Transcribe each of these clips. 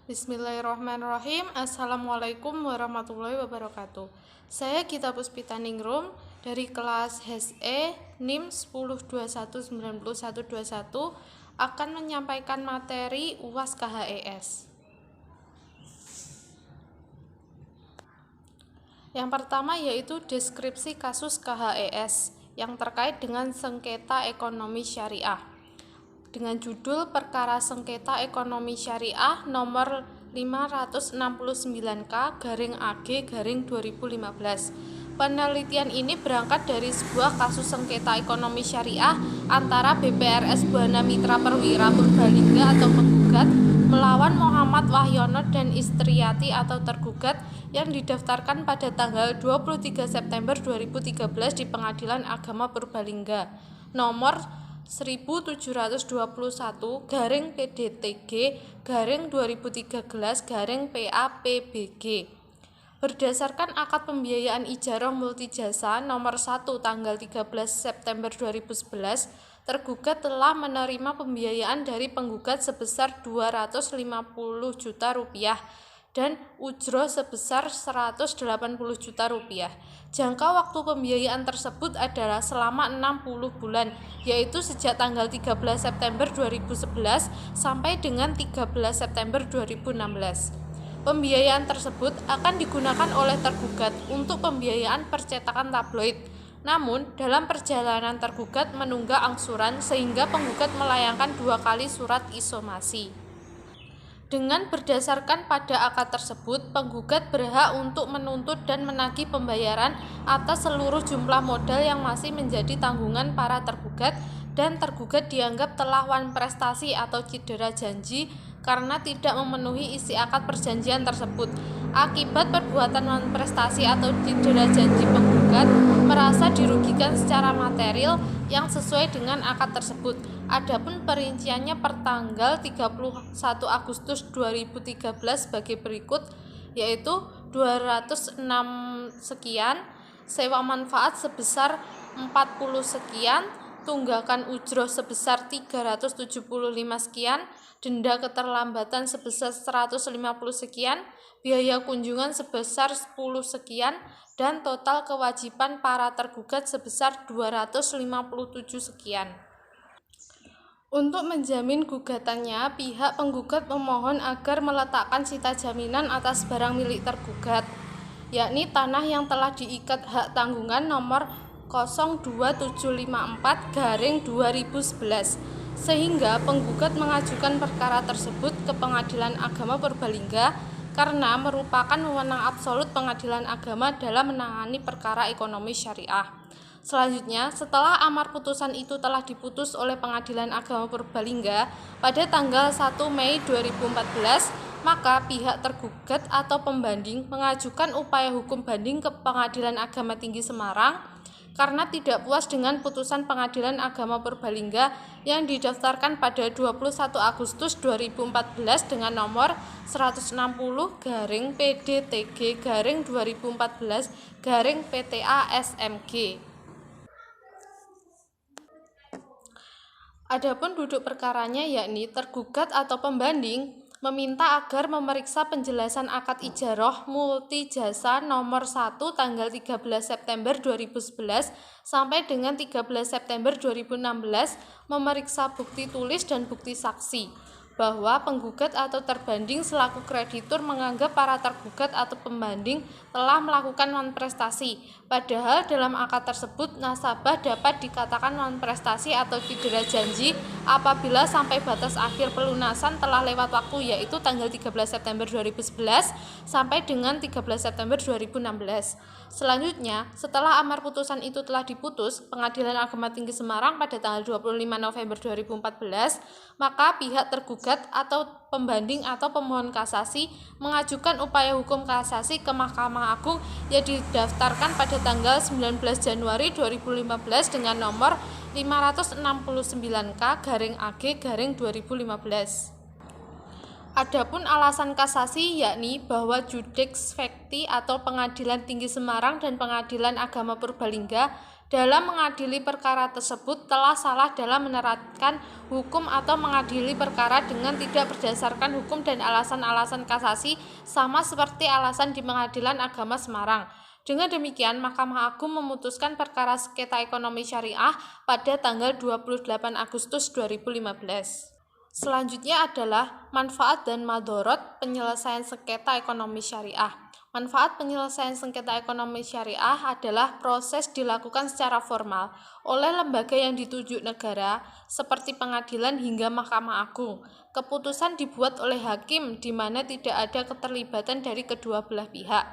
Bismillahirrahmanirrahim. Assalamualaikum warahmatullahi wabarakatuh. Saya Gita Puspitaningrum dari kelas HSE NIM 10219121 akan menyampaikan materi UAS KHES. Yang pertama yaitu deskripsi kasus KHES yang terkait dengan sengketa ekonomi syariah, dengan judul Perkara Sengketa Ekonomi Syariah nomor 569K/AG/2015. Penelitian ini berangkat dari sebuah kasus sengketa ekonomi syariah antara BPRS Buana Mitra Perwira Purbalingga atau penggugat melawan Muhammad Wahyono dan Istriati atau tergugat yang didaftarkan pada tanggal 23 September 2013 di Pengadilan Agama Purbalingga nomor 1721-PDTG/2013-PAPBG berdasarkan akad pembiayaan ijarah multijasa nomor 1 tanggal 13 September 2011, tergugat telah menerima pembiayaan dari penggugat sebesar 250 juta rupiah dan ujroh sebesar 180 juta rupiah. Jangka waktu pembiayaan tersebut adalah selama 60 bulan, yaitu sejak tanggal 13 September 2011 sampai dengan 13 September 2016. Pembiayaan tersebut akan digunakan oleh tergugat untuk pembiayaan percetakan tabloid. Namun, dalam perjalanan tergugat menunggak angsuran sehingga penggugat melayangkan 2 kali surat isomasi. Dengan berdasarkan pada akad tersebut, penggugat berhak untuk menuntut dan menagih pembayaran atas seluruh jumlah modal yang masih menjadi tanggungan para tergugat, dan tergugat dianggap telah wan prestasi atau cedera janji karena tidak memenuhi isi akad perjanjian tersebut. Akibat perbuatan wan prestasi atau cedera janji, penggugat merasa dirugikan secara material yang sesuai dengan akad tersebut. Adapun perinciannya per tanggal 31 Agustus 2013 sebagai berikut, yaitu 206 sekian, sewa manfaat sebesar 40 sekian, tunggakan ujroh sebesar 375 sekian, denda keterlambatan sebesar 150 sekian, biaya kunjungan sebesar 10 sekian, dan total kewajiban para tergugat sebesar 257 sekian. Untuk menjamin gugatannya, pihak penggugat memohon agar meletakkan sita jaminan atas barang milik tergugat, yakni tanah yang telah diikat hak tanggungan nomor 02754/2011, sehingga penggugat mengajukan perkara tersebut ke Pengadilan Agama Purbalingga karena merupakan wewenang absolut Pengadilan Agama dalam menangani perkara ekonomi syariah. Selanjutnya, setelah amar putusan itu telah diputus oleh Pengadilan Agama Purbalingga pada tanggal 1 Mei 2014, maka pihak tergugat atau pembanding mengajukan upaya hukum banding ke Pengadilan Agama Tinggi Semarang karena tidak puas dengan putusan Pengadilan Agama Purbalingga yang didaftarkan pada 21 Agustus 2014 dengan nomor 160-PDTG/2014-PTA-SMG. Adapun duduk perkaranya, yakni tergugat atau pembanding meminta agar memeriksa penjelasan akad ijarah multijasa nomor 1 tanggal 13 September 2011 sampai dengan 13 September 2016, memeriksa bukti tulis dan bukti saksi bahwa penggugat atau terbanding selaku kreditur menganggap para tergugat atau pembanding telah melakukan wan prestasi, padahal dalam akad tersebut nasabah dapat dikatakan wan prestasi atau cedera janji apabila sampai batas akhir pelunasan telah lewat waktu, yaitu tanggal 13 September 2011 sampai dengan 13 September 2016. Selanjutnya, setelah amar putusan itu telah diputus Pengadilan Agama Tinggi Semarang pada tanggal 25 November 2014, maka pihak tergugat atau pembanding atau pemohon kasasi mengajukan upaya hukum kasasi ke Mahkamah Agung yang didaftarkan pada tanggal 19 Januari 2015 dengan nomor 569K/AG/2015. Adapun alasan kasasi yakni bahwa Judex Facti atau Pengadilan Tinggi Semarang dan Pengadilan Agama Purbalingga dalam mengadili perkara tersebut telah salah dalam menerapkan hukum atau mengadili perkara dengan tidak berdasarkan hukum dan alasan-alasan kasasi sama seperti alasan di Pengadilan Agama Semarang. Dengan demikian, Mahkamah Agung memutuskan perkara sengketa ekonomi syariah pada tanggal 28 Agustus 2015. Selanjutnya adalah manfaat dan madorot penyelesaian sengketa ekonomi syariah. Manfaat penyelesaian sengketa ekonomi syariah adalah proses dilakukan secara formal oleh lembaga yang ditunjuk negara seperti pengadilan hingga Mahkamah Agung. Keputusan dibuat oleh hakim di mana tidak ada keterlibatan dari kedua belah pihak.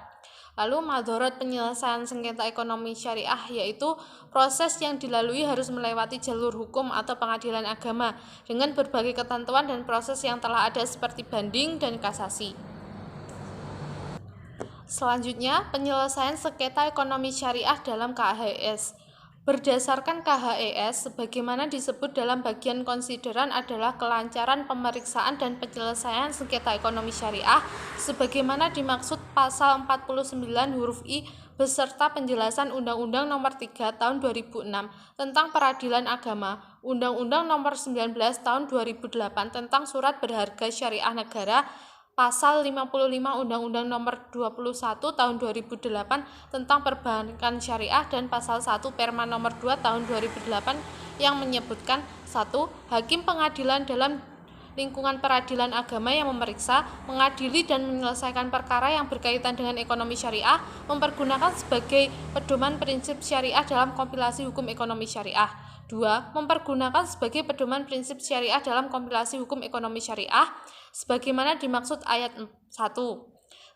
Lalu madorot penyelesaian sengketa ekonomi syariah yaitu proses yang dilalui harus melewati jalur hukum atau pengadilan agama dengan berbagai ketentuan dan proses yang telah ada seperti banding dan kasasi. Selanjutnya, penyelesaian sengketa ekonomi syariah dalam KHES. Berdasarkan KHES, sebagaimana disebut dalam bagian konsideran adalah kelancaran pemeriksaan dan penyelesaian sengketa ekonomi syariah sebagaimana dimaksud pasal 49 huruf I beserta penjelasan Undang-Undang Nomor 3 Tahun 2006 tentang Peradilan Agama, Undang-Undang Nomor 19 Tahun 2008 tentang Surat Berharga Syariah Negara, Pasal 55 Undang-Undang Nomor 21 Tahun 2008 tentang Perbankan Syariah dan Pasal 1 Perma Nomor 2 Tahun 2008 yang menyebutkan 1. Hakim pengadilan dalam lingkungan peradilan agama yang memeriksa, mengadili dan menyelesaikan perkara yang berkaitan dengan ekonomi syariah mempergunakan sebagai pedoman prinsip syariah dalam kompilasi hukum ekonomi syariah. 2. Mempergunakan sebagai pedoman prinsip syariah dalam kompilasi hukum ekonomi syariah sebagaimana dimaksud ayat 1.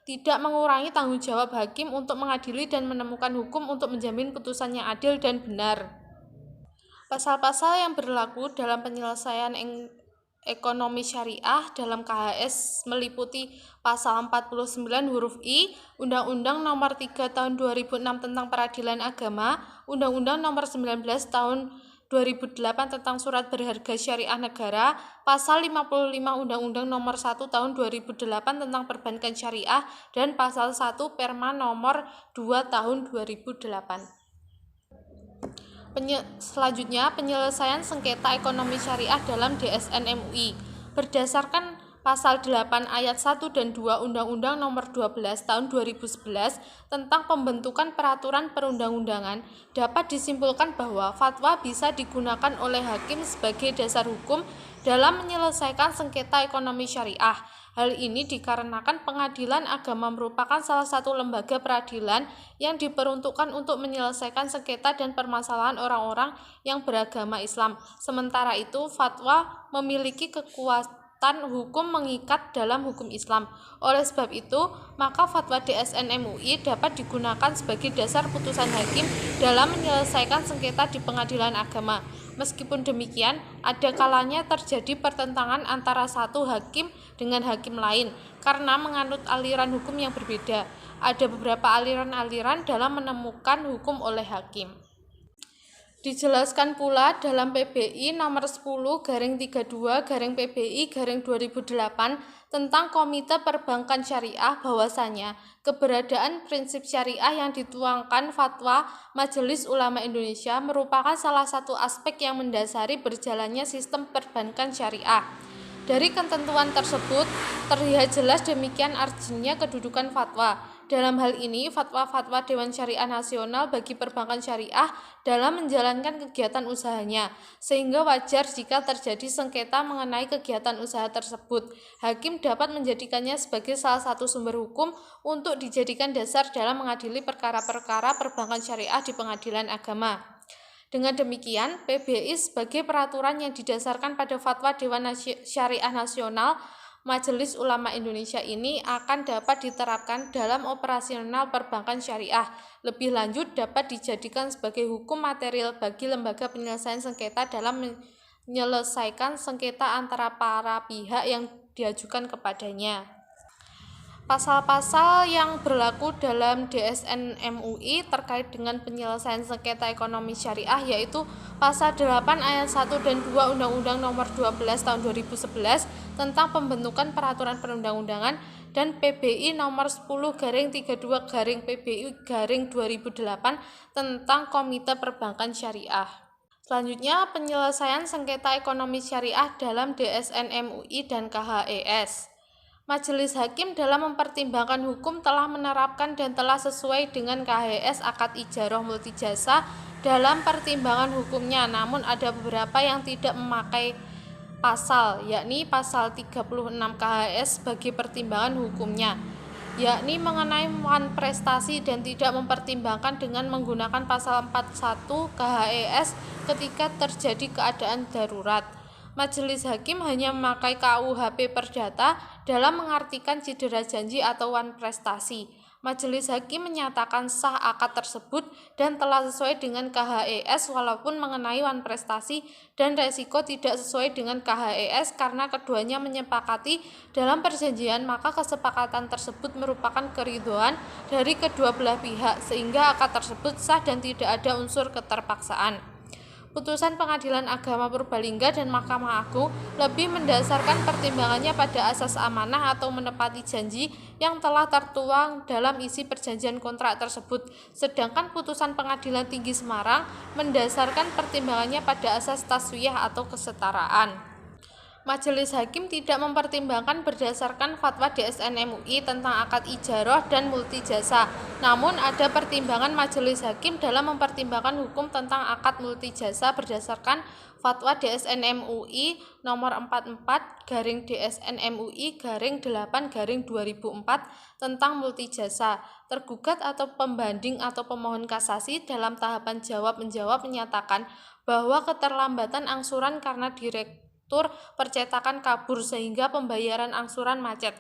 Tidak mengurangi tanggung jawab hakim untuk mengadili dan menemukan hukum untuk menjamin putusan yang adil dan benar. Pasal-pasal yang berlaku dalam penyelesaian ekonomi syariah dalam KHS meliputi pasal 49 huruf I Undang-Undang Nomor 3 Tahun 2006 tentang Peradilan Agama, Undang-Undang Nomor 19 Tahun 2008 tentang Surat Berharga Syariah Negara, Pasal 55 Undang-Undang Nomor 1 Tahun 2008 tentang Perbankan Syariah, dan Pasal 1 Perma Nomor 2 Tahun 2008. Selanjutnya, penyelesaian sengketa ekonomi syariah dalam DSN MUI. Berdasarkan Pasal 8 ayat 1 dan 2 Undang-Undang Nomor 12 Tahun 2011 tentang pembentukan peraturan perundang-undangan, dapat disimpulkan bahwa fatwa bisa digunakan oleh hakim sebagai dasar hukum dalam menyelesaikan sengketa ekonomi syariah. Hal ini dikarenakan pengadilan agama merupakan salah satu lembaga peradilan yang diperuntukkan untuk menyelesaikan sengketa dan permasalahan orang-orang yang beragama Islam. Sementara itu, fatwa memiliki kekuatan hukum mengikat dalam hukum Islam. Oleh sebab itu, maka fatwa DSN MUI dapat digunakan sebagai dasar putusan hakim dalam menyelesaikan sengketa di pengadilan agama. Meskipun demikian, ada kalanya terjadi pertentangan antara satu hakim dengan hakim lain karena menganut aliran hukum yang berbeda. Ada beberapa aliran-aliran dalam menemukan hukum oleh hakim. Dijelaskan pula dalam PBI nomor 10/32/PBI/2008 tentang Komite Perbankan Syariah bahwasanya keberadaan prinsip syariah yang dituangkan fatwa Majelis Ulama Indonesia merupakan salah satu aspek yang mendasari berjalannya sistem perbankan syariah. Dari ketentuan tersebut, terlihat jelas demikian artinya kedudukan fatwa. Dalam hal ini, fatwa-fatwa Dewan Syariah Nasional bagi perbankan syariah dalam menjalankan kegiatan usahanya, sehingga wajar jika terjadi sengketa mengenai kegiatan usaha tersebut. Hakim dapat menjadikannya sebagai salah satu sumber hukum untuk dijadikan dasar dalam mengadili perkara-perkara perbankan syariah di pengadilan agama. Dengan demikian, PBI sebagai peraturan yang didasarkan pada fatwa Dewan Syariah Nasional Majelis Ulama Indonesia ini akan dapat diterapkan dalam operasional perbankan syariah. Lebih lanjut, dapat dijadikan sebagai hukum material bagi lembaga penyelesaian sengketa dalam menyelesaikan sengketa antara para pihak yang diajukan kepadanya. Pasal-pasal yang berlaku dalam DSN MUI terkait dengan penyelesaian sengketa ekonomi syariah yaitu Pasal 8 ayat 1 dan 2 Undang-Undang Nomor 12 Tahun 2011 tentang pembentukan peraturan perundang-undangan dan PBI Nomor 10-32-PBI-2008 tentang Komite Perbankan Syariah. Selanjutnya, penyelesaian sengketa ekonomi syariah dalam DSN MUI dan KHES. Majelis Hakim dalam mempertimbangkan hukum telah menerapkan dan telah sesuai dengan KHS akad ijarah multijasa dalam pertimbangan hukumnya, namun ada beberapa yang tidak memakai pasal, yakni pasal 36 KHS sebagai pertimbangan hukumnya, yakni mengenai prestasi dan tidak mempertimbangkan dengan menggunakan pasal 41 KHES ketika terjadi keadaan darurat. Majelis Hakim hanya memakai KUHP Perdata dalam mengartikan cedera janji atau wan prestasi. Majelis Hakim menyatakan sah akad tersebut dan telah sesuai dengan KHES walaupun mengenai wan prestasi dan resiko tidak sesuai dengan KHES karena keduanya menyepakati dalam perjanjian, maka kesepakatan tersebut merupakan keridhoan dari kedua belah pihak sehingga akad tersebut sah dan tidak ada unsur keterpaksaan. Putusan Pengadilan Agama Purbalingga dan Mahkamah Agung lebih mendasarkan pertimbangannya pada asas amanah atau menepati janji yang telah tertuang dalam isi perjanjian kontrak tersebut, sedangkan putusan Pengadilan Tinggi Semarang mendasarkan pertimbangannya pada asas taswiyah atau kesetaraan. Majelis Hakim tidak mempertimbangkan berdasarkan fatwa DSN MUI tentang akad ijarah dan multijasa. Namun ada pertimbangan Majelis Hakim dalam mempertimbangkan hukum tentang akad multijasa berdasarkan fatwa DSN MUI nomor 44/DSN MUI /8/2004 tentang multijasa. Tergugat atau pembanding atau pemohon kasasi dalam tahapan jawab-menjawab menyatakan bahwa keterlambatan angsuran karena direktur percetakan kabur sehingga pembayaran angsuran macet.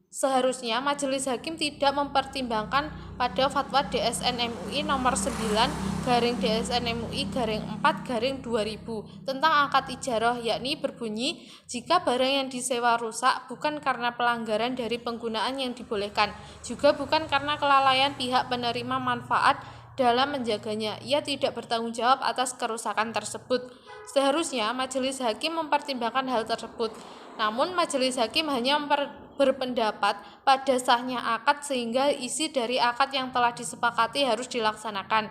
Seharusnya Majelis Hakim tidak mempertimbangkan pada fatwa DSN MUI nomor 9/DSN MUI /4/2000 tentang akad ijarah, yakni berbunyi jika barang yang disewa rusak bukan karena pelanggaran dari penggunaan yang dibolehkan, juga bukan karena kelalaian pihak penerima manfaat dalam menjaganya, ia tidak bertanggung jawab atas kerusakan tersebut. Seharusnya Majelis Hakim mempertimbangkan hal tersebut. Namun Majelis Hakim hanya berpendapat pada sahnya akad sehingga isi dari akad yang telah disepakati harus dilaksanakan.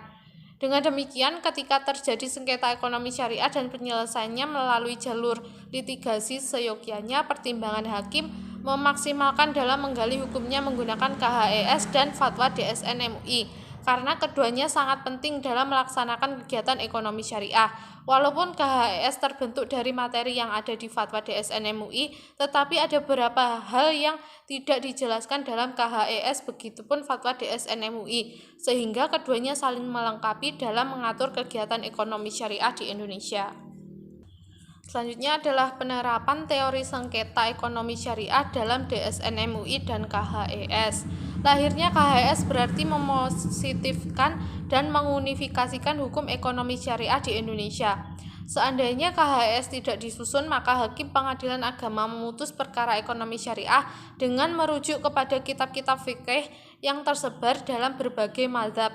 Dengan demikian, ketika terjadi sengketa ekonomi syariah dan penyelesaiannya melalui jalur litigasi seyogyanya, pertimbangan hakim memaksimalkan dalam menggali hukumnya menggunakan KHES dan fatwa DSN MUI. Karena keduanya sangat penting dalam melaksanakan kegiatan ekonomi syariah. Walaupun KHES terbentuk dari materi yang ada di fatwa DSN MUI, tetapi ada beberapa hal yang tidak dijelaskan dalam KHES, begitupun fatwa DSN MUI, sehingga keduanya saling melengkapi dalam mengatur kegiatan ekonomi syariah di Indonesia. Selanjutnya adalah penerapan teori sengketa ekonomi syariah dalam DSN MUI dan KHES. Lahirnya KHES berarti mempositifkan dan mengunifikasikan hukum ekonomi syariah di Indonesia. Seandainya KHES tidak disusun, maka Hakim Pengadilan Agama memutus perkara ekonomi syariah dengan merujuk kepada kitab-kitab fikih yang tersebar dalam berbagai mazhab.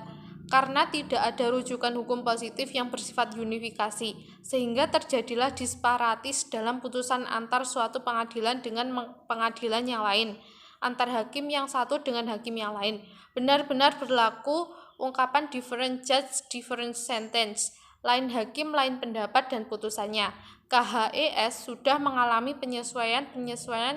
Karena tidak ada rujukan hukum positif yang bersifat unifikasi, sehingga terjadilah disparatis dalam putusan antar suatu pengadilan dengan pengadilan yang lain, antar hakim yang satu dengan hakim yang lain. Benar-benar berlaku ungkapan different judge, different sentence, lain hakim, lain pendapat dan putusannya. KHES sudah mengalami penyesuaian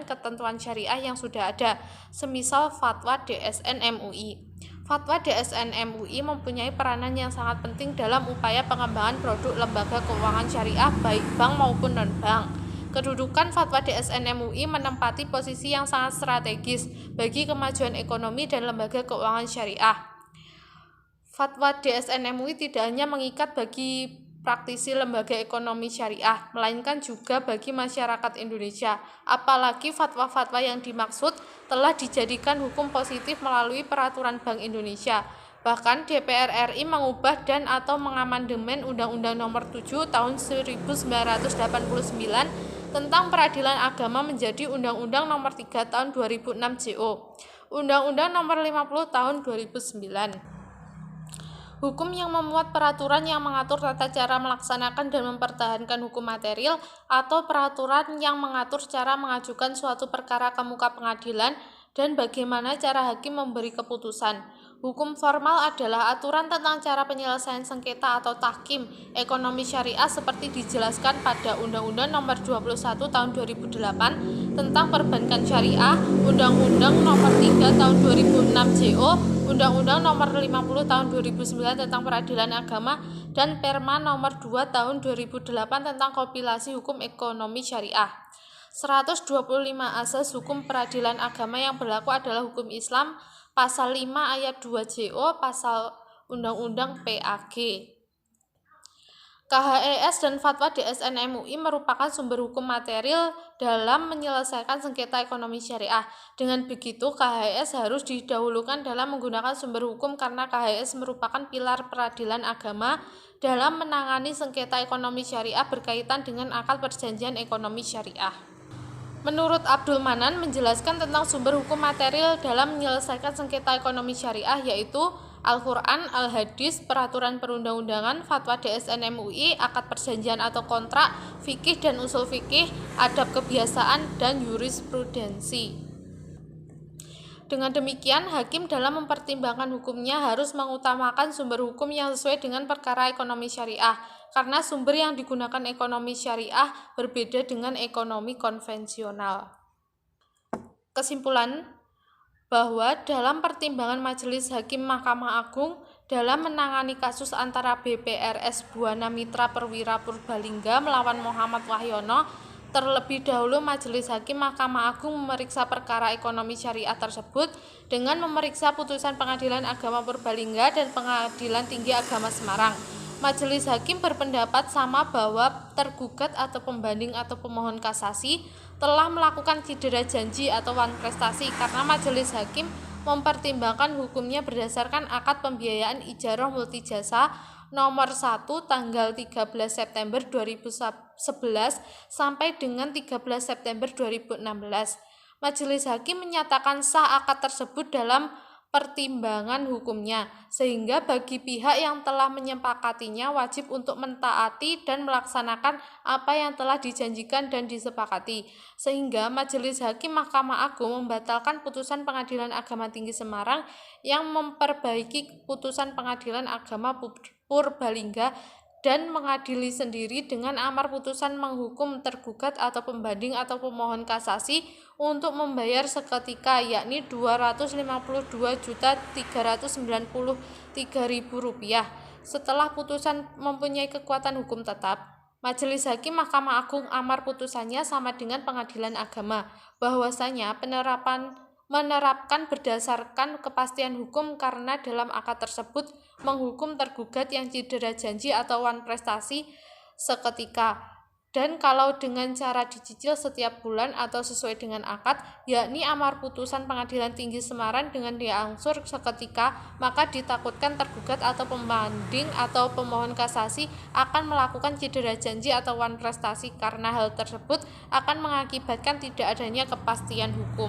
ketentuan syariah yang sudah ada, semisal fatwa DSN MUI. Fatwa DSN MUI mempunyai peranan yang sangat penting dalam upaya pengembangan produk lembaga keuangan syariah baik bank maupun non-bank. Kedudukan fatwa DSN MUI menempati posisi yang sangat strategis bagi kemajuan ekonomi dan lembaga keuangan syariah. Fatwa DSN MUI tidak hanya mengikat bagi praktisi lembaga ekonomi syariah, melainkan juga bagi masyarakat Indonesia. Apalagi fatwa-fatwa yang dimaksud telah dijadikan hukum positif melalui peraturan Bank Indonesia. Bahkan DPR RI mengubah dan atau mengamandemen Undang-Undang Nomor 7 Tahun 1989 tentang Peradilan Agama menjadi Undang-Undang Nomor 3 Tahun 2006 JO, Undang-Undang Nomor 50 Tahun 2009. Hukum yang memuat peraturan yang mengatur tata cara melaksanakan dan mempertahankan hukum material atau peraturan yang mengatur cara mengajukan suatu perkara ke muka pengadilan dan bagaimana cara hakim memberi keputusan. Hukum formal adalah aturan tentang cara penyelesaian sengketa atau tahkim ekonomi syariah seperti dijelaskan pada Undang-Undang Nomor 21 Tahun 2008 tentang Perbankan Syariah, Undang-Undang Nomor 3 Tahun 2006 JO, Undang-Undang Nomor 50 Tahun 2009 tentang Peradilan Agama, dan Perma Nomor 2 Tahun 2008 tentang kompilasi hukum ekonomi syariah. 125 asas hukum peradilan agama yang berlaku adalah hukum Islam, pasal 5 ayat 2 JO, pasal Undang-Undang PAG. KHES dan fatwa DSN MUI merupakan sumber hukum material dalam menyelesaikan sengketa ekonomi syariah. Dengan begitu, KHES harus didahulukan dalam menggunakan sumber hukum karena KHES merupakan pilar peradilan agama dalam menangani sengketa ekonomi syariah berkaitan dengan akad perjanjian ekonomi syariah. Menurut Abdul Manan menjelaskan tentang sumber hukum material dalam menyelesaikan sengketa ekonomi syariah yaitu Al-Quran, Al-Hadis, peraturan perundang-undangan, fatwa DSN MUI, akad perjanjian atau kontrak, fikih dan usul fikih, adab kebiasaan, dan jurisprudensi. Dengan demikian, hakim dalam mempertimbangkan hukumnya harus mengutamakan sumber hukum yang sesuai dengan perkara ekonomi syariah, karena sumber yang digunakan ekonomi syariah berbeda dengan ekonomi konvensional. Kesimpulan bahwa dalam pertimbangan Majelis Hakim Mahkamah Agung dalam menangani kasus antara BPRS Buana Mitra Perwira Purbalingga melawan Muhammad Wahyono, terlebih dahulu Majelis Hakim Mahkamah Agung memeriksa perkara ekonomi syariah tersebut dengan memeriksa putusan Pengadilan Agama Purbalingga dan Pengadilan Tinggi Agama Semarang. Majelis Hakim berpendapat sama bahwa tergugat atau pembanding atau pemohon kasasi telah melakukan cedera janji atau wan prestasi karena Majelis Hakim mempertimbangkan hukumnya berdasarkan akad pembiayaan ijarah multijasa nomor 1 tanggal 13 September 2011 sampai dengan 13 September 2016. Majelis Hakim menyatakan sah akad tersebut dalam pertimbangan hukumnya, sehingga bagi pihak yang telah menyepakatinya wajib untuk mentaati dan melaksanakan apa yang telah dijanjikan dan disepakati, sehingga Majelis Hakim Mahkamah Agung membatalkan putusan Pengadilan Agama Tinggi Semarang yang memperbaiki putusan Pengadilan Agama Purbalingga dan mengadili sendiri dengan amar putusan menghukum tergugat atau pembanding atau pemohon kasasi untuk membayar seketika yakni Rp252.393.000 setelah putusan mempunyai kekuatan hukum tetap. Majelis Hakim Mahkamah Agung amar putusannya sama dengan Pengadilan Agama bahwasanya menerapkan berdasarkan kepastian hukum karena dalam akad tersebut menghukum tergugat yang cedera janji atau wan prestasi seketika, dan kalau dengan cara dicicil setiap bulan atau sesuai dengan akad, yakni amar putusan Pengadilan Tinggi Semarang dengan diangsur seketika, maka ditakutkan tergugat atau pembanding atau pemohon kasasi akan melakukan cedera janji atau wan prestasi karena hal tersebut akan mengakibatkan tidak adanya kepastian hukum.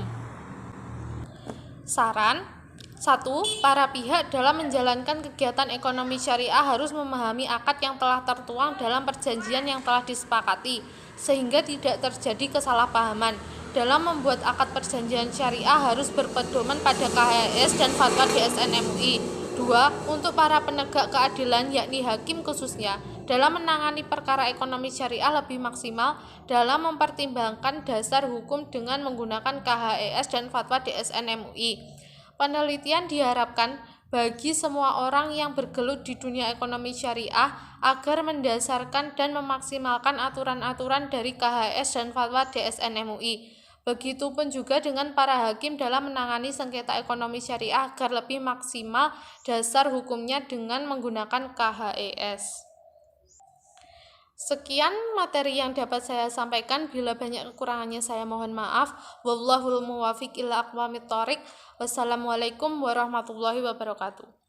Saran 1. Para pihak dalam menjalankan kegiatan ekonomi syariah harus memahami akad yang telah tertuang dalam perjanjian yang telah disepakati, sehingga tidak terjadi kesalahpahaman. Dalam membuat akad perjanjian syariah harus berpedoman pada KHES dan fatwa DSN MUI. 2. Untuk para penegak keadilan yakni hakim khususnya, dalam menangani perkara ekonomi syariah lebih maksimal dalam mempertimbangkan dasar hukum dengan menggunakan KHES dan fatwa DSN MUI. Penelitian diharapkan bagi semua orang yang bergelut di dunia ekonomi syariah agar mendasarkan dan memaksimalkan aturan-aturan dari KHES dan fatwa DSN MUI. Begitupun juga dengan para hakim dalam menangani sengketa ekonomi syariah agar lebih maksimal dasar hukumnya dengan menggunakan KHES. Sekian materi yang dapat saya sampaikan. Bila banyak kekurangannya saya mohon maaf. Wallahul muwaffiq ila aqwamit thoriq. Wassalamualaikum warahmatullahi wabarakatuh.